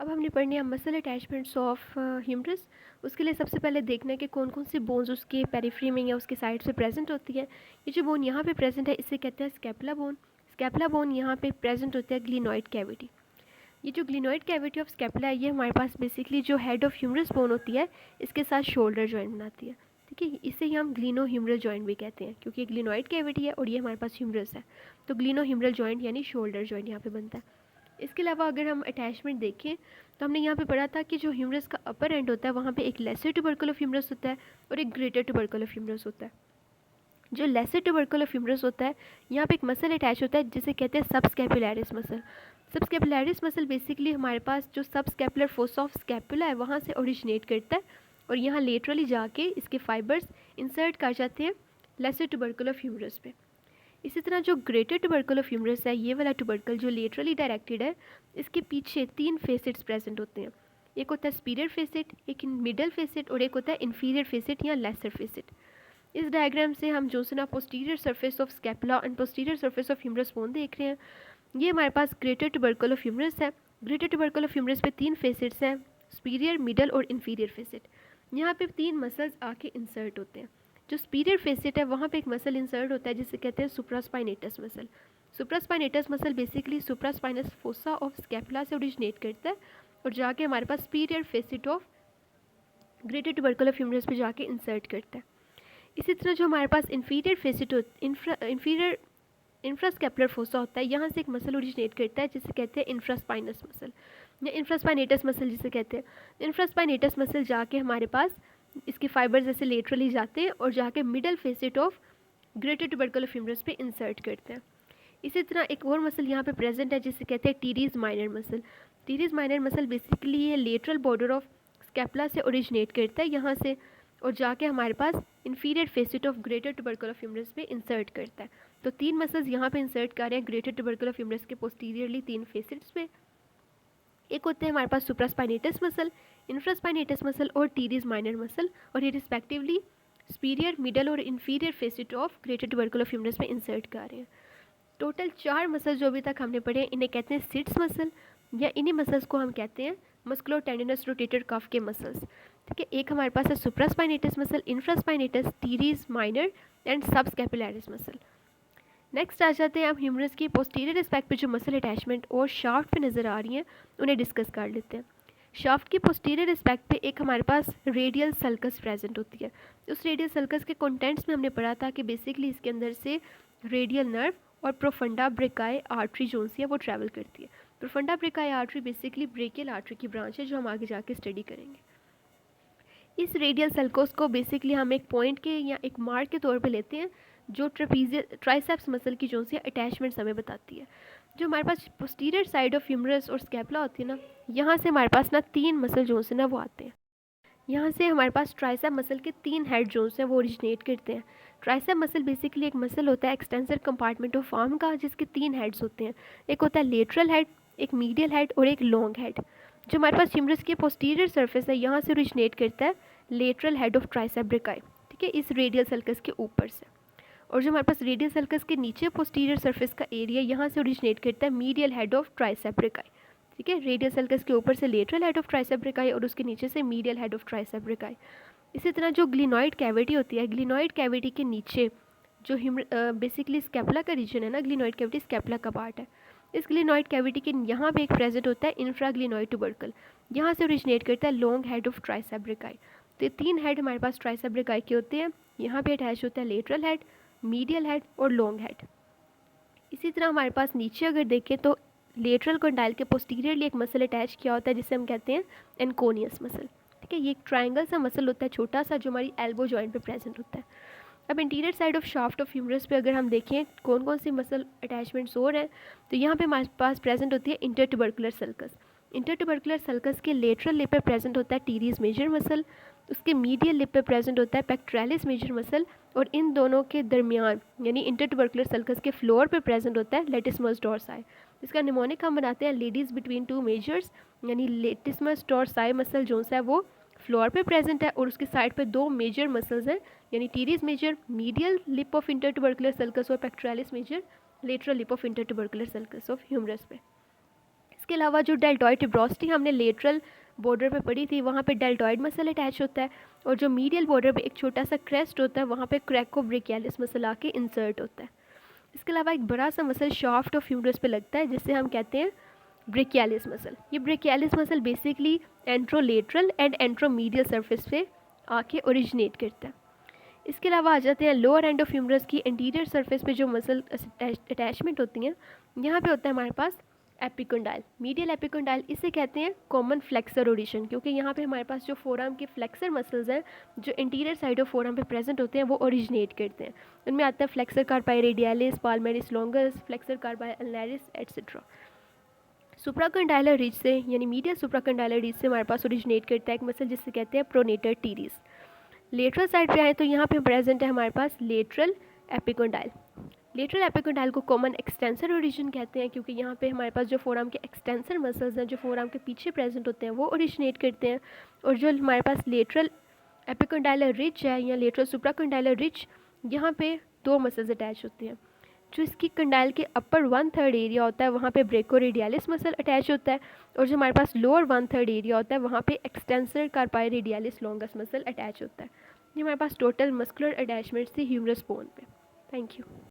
अब हमने पढ़नी है मसल अटैचमेंट्स ऑफ ह्यूमरस। उसके लिए सबसे पहले देखना है कि कौन कौन सी बोन्स उसके पेरिफ्री में या उसके साइड पे प्रेजेंट होती है। ये जो बोन यहाँ पे प्रेजेंट है इसे कहते हैं स्कैपुला बोन। स्कैपुला बोन यहाँ पे प्रेजेंट होता है ग्लिनॉइड कैविटी। ये जो ग्लिनॉइड कैविटी ऑफ स्कैपुला है ये हमारे पास बेसिकली जो हेड ऑफ ह्यूमरस बोन होती है इसके साथ शोल्डर जॉइंट बनाती है। ठीक है, इसे ही हम ग्लिनो ह्यूमरल जॉइंट भी कहते हैं क्योंकि ग्लिनॉइड कैविटी है और ये हमारे पास ह्यूमरस है, तो ग्लिनो ह्यूमरल जॉइंट यानी शोल्डर जॉइंट यहाँ पे बनता है। इसके अलावा अगर हम अटैचमेंट देखें तो हमने यहाँ पे पढ़ा था कि जो ह्यूमरस का अपर एंड होता है वहाँ पे एक लेसर ट्यूबरकल ऑफ ह्यूमरस होता है और एक ग्रेटर ट्यूबरकल ऑफ ह्यूमरस होता है। जो लेसर ट्यूबरकल ऑफ ह्यूमरस होता है यहाँ पे एक मसल अटैच होता है जिसे कहते हैं सबस्कैपुलैरिस मसल। सबस्कैपुलैरिस मसल बेसिकली हमारे पास जो सबस्कैपुलर फोसा ऑफ स्कैपुला है वहाँ से ओरिजिनेट करता है और यहाँ लेटरली जाके इसके फाइबर्स इंसर्ट कर जाते हैं लेसर ट्यूबरकल ऑफ ह्यूमरस पे। इसी तरह जो ग्रेटर ट्यूबरकल ऑफ ह्यूमरस है ये वाला ट्यूबरकल जो लेटरली डायरेक्टेड है इसके पीछे 3 फेसेट्स प्रेजेंट होते हैं। एक होता है स्पीरियर फेसेट, एक मिडल फेसेट और एक होता है इन्फीरियर फेसेट या लेसर फेसेट। इस डायग्राम से हम जो सुना posterior surface of scapula and posterior surface of humerus bone देख रहे हैं। ये हमारे पास ग्रेटर ट्यूबरकल ऑफ ह्यूमरस है। ग्रेटर ट्यूबरकल ऑफ ह्यूमरस पे 3 फेसेट्स हैं, स्पीरियर, मिडल और इन्फीरियर फेसेट। यहाँ पे 3 मसल्स आके इंसर्ट होते हैं। जो स्पीरियर फेसेट है वहाँ पे एक मसल इंसर्ट होता है जिसे कहते हैं supraspinatus muscle. Supraspinatus muscle basically supraspinous fossa of scapula से ओरिजिनेट करता है और जाके हमारे पास superior facet of greater tubercle of humerus पे जाके इंसर्ट करता है। इसी तरह जो हमारे पास inferior facet inferior infrascapular fossa होता है, यहाँ से एक मसल ओरिजिनेट करता है जिसे कहते हैं इंफ्रास्पाइनस मसल या इंफ्रास्पाइनेटस मसल जिसे कहते हैं। इंफ्रास्पाइनेटस मसल जाके हमारे पास इसके फाइबर्स ऐसे लेटरली जाते हैं और जाके middle facet of greater tubercle of humerus पे इंसर्ट करते हैं। इसी तरह एक और मसल यहाँ पे प्रेजेंट है जिसे कहते हैं teres minor muscle. Teres minor muscle basically ये लेटरल बॉर्डर ऑफ स्कैपुला से ओरिजिनेट करता है यहाँ से और जाके हमारे पास inferior facet of greater tubercle of humerus पे इंसर्ट करता है। तो 3 मसल्स यहाँ पे इंसर्ट कर रहे हैं ग्रेटर ट्यूबरकल ऑफ ह्यूमरस के पोस्टीरियरली 3 फेसेट्स पे। एक होते हैं हमारे पास सुप्रास्पाइनेटस मसल, इंफ्रास्पाइनेटस मसल और टीरीज माइनर मसल और ये रिस्पेक्टिवली स्पीरियर, मिडल और inferior facet of greater tubercle of humerus में इंसर्ट कर रहे हैं। टोटल 4 मसल जो अभी तक हमने पढ़े इन्हें कहते हैं सिट्स मसल या इन्हीं मसल्स को हम कहते हैं मस्कुलो टेंडिनस रोटेटर कफ के मसल्स। ठीक है, एक हमारे पास है supraspinatus muscle, infraspinatus, teres minor and subscapularis muscle. Next आ जाते हैं, अब ह्यूमरस की पोस्टीरियर एस्पेक्ट पे जो मसल अटैचमेंट और शाफ्ट पे नज़र आ रही हैं उन्हें डिस्कस कर लेते हैं। शाफ्ट की पोस्टीरियर एस्पेक्ट पे एक हमारे पास रेडियल सल्कस प्रेजेंट होती है। उस रेडियल सल्कस के कंटेंट्स में हमने पढ़ा था कि बेसिकली इसके अंदर से रेडियल नर्व और प्रोफंडा ब्रेकाई आर्टरी जो सी है वो ट्रैवल करती है। Profunda brachii artery basically brachial artery की ब्रांच है जो हम आगे जाके स्टडी करेंगे। इस रेडियल सल्कोस को बेसिकली हम एक पॉइंट के या एक मार्क के तौर पे लेते हैं जो ट्राइसेप्स मसल की जो सी अटैचमेंट हमें बताती है। जो हमारे पास पोस्टीरियर साइड ऑफ ह्यूमरस और स्कैपुला होती है ना, यहाँ से हमारे पास ना 3 मसल जो से ना वो आते हैं। यहाँ से हमारे पास ट्राइसेप मसल के 3 हेड जोन्स हैं वो ओरिजिनेट करते हैं। ट्राइसेप मसल बेसिकली एक मसल होता है एक्सटेंसर कंपार्टमेंट ऑफ आर्म का जिसके 3 हेड्स होते हैं। एक होता है लेटरल हेड, एक मीडियल हेड और एक लॉन्ग हेड। जो हमारे पास ह्यूमरस की पोस्टीरियर सरफेस है यहाँ से ओरिजिनेट करता है lateral head of tricep brachii. ठीक है, इस रेडियल सल्कस के ऊपर से। और जो हमारे पास रेडियल सल्कस के नीचे पोस्टीरियर सरफेस का एरिया यहाँ से ओरिजिनेट करता है medial head of tricep brachii. ठीक है, रेडियल सल्कस के ऊपर से lateral head of tricep brachii और उसके नीचे से medial head of tricep brachii. इसी तरह जो ग्लिनॉइड कैविटी होती है, ग्लिनॉइड कैविटी के नीचे जो बेसिकली स्कैपुला का रीजन है ना, ग्लिनॉइड कैविटी स्कैपुला का पार्ट है। इस ग्लिनॉइड कैविटी के यहाँ पे एक प्रेजेंट होता है इंफ्राग्लिनॉइड ट्यूबरकल, यहाँ से ओरिजिनेट करता है long head of tricep brachii. तो 3 हेड हमारे पास ट्राइसेप ब्रेकाई के होते हैं। यहाँ पे अटैच होता है लेटरल हेड, मीडियल हेड और लॉन्ग हेड। इसी तरह हमारे पास नीचे अगर देखें तो लेटरल कंडाइल के पोस्टीरियरली एक मसल अटैच किया होता है जिसे हम कहते हैं एनकोनियस मसल। ठीक है, ये एक ट्रायंगल सा मसल होता है छोटा सा जो हमारी एल्बो जॉइंट पे प्रेजेंट होता है। अब interior side of shaft of humerus पे अगर हम देखें कौन कौन सी मसल अटैचमेंट्स और हैं तो यहाँ पे हमारे पास प्रेजेंट होती है इंटरट्यूबरकुलर सल्कस। इंटरट्यूबरकुलर सल्कस के लेटरल लिप पे प्रेजेंट होता है टीरीज मेजर मसल, उसके मीडियल लिप पे प्रेजेंट होता है पेक्ट्रालिस मेजर मसल और इन दोनों के दरमियान यानी इंटरट्यूबरकुलर सल्कस के फ्लोर पे प्रेजेंट होता है लेटिसमस डॉर्साई। इसका निमोनिक हम बनाते हैं लेडीज़ बिटवीन 2 मेजर्स, यानी लेटिसमस डॉर्साई मसल जो है वो फ्लोर पे प्रेजेंट है और उसके साइड पे 2 मेजर मसल्स हैं यानी teres major medial lip of intertubercular sulcus और pectoralis major lateral lip of intertubercular sulcus of humerus पे। इसके अलावा जो डेल्टॉइड टिब्रोसिटी हमने लेटरल बॉर्डर पे पड़ी थी, वहाँ पे डेल्टॉइड मसल अटैच होता है, और जो मीडियल बॉर्डर पे एक छोटा सा क्रेस्ट होता है, वहाँ पे क्रैकोब्रेकियालिस मसल आके इंसर्ट होता है। इसके अलावा एक बड़ा सा मसल शाफ्ट ऑफ ह्यूमरस पे लगता है, जिससे हम कहते हैं ब्रेकियालिस मसल। ये brachialis muscle basically anterolateral and anteromedial surface पे आके ओरिजिनेट करता है। इसके अलावा आ जाते हैं लोअर एंड ऑफ ह्यूमरस की इंटीरियर सरफेस पे जो मसल अटैचमेंट होती हैं। यहाँ पे होता है हमारे पास एपिकोंडाइल, मीडियल एपिकोंडाइल। इसे कहते हैं कॉमन फ्लेक्सर ओरिजिन, क्योंकि यहाँ पे हमारे पास जो फोरआर्म के फ्लेक्सर मसल्स हैं जो इंटीरियर साइड ऑफ फोरआर्म पे प्रेजेंट होते हैं, वो ओरिजिनेट करते हैं। उनमें आता है flexor carpi radialis, palmaris longus, flexor carpi ulnaris etcetera. Supracondylar ridge से यानी मीडियल सुप्राकंडाइलर रिज से हमारे पास ओरिजिनेट करता है एक मसल जिससे कहते हैं प्रोनेटर टीरीज। लेटरल साइड पे आए तो यहाँ पे प्रेजेंट है हमारे पास लेटरल एपिकोंडाइल। लेटरल एपिकोंडाइल को कॉमन एक्सटेंसर ओरिजिन कहते हैं, क्योंकि यहाँ पे हमारे पास जो फोरआर्म के एक्सटेंसर मसल्स हैं जो फोरआर्म के पीछे प्रेजेंट होते हैं वो ओरिजिनेट करते हैं। और जो हमारे पास लेटरल एपिकोंडाइलर रिज है या लेटरल सुप्राकंडाइलर रिज, यहाँ पे दो मसल्स अटैच होते हैं। जो इसकी कंडाइल के अपर 1/3 एरिया होता है वहाँ पे ब्रेकोरेडियालिस मसल अटैच होता है, और जो हमारे पास लोअर 1/3 एरिया होता है वहाँ पे extensor कार्पाई radialis longus muscle attach होता है। ये हमारे पास टोटल मस्कुलर अटैचमेंट्स थी ह्यूमरस बोन पे। Thank you.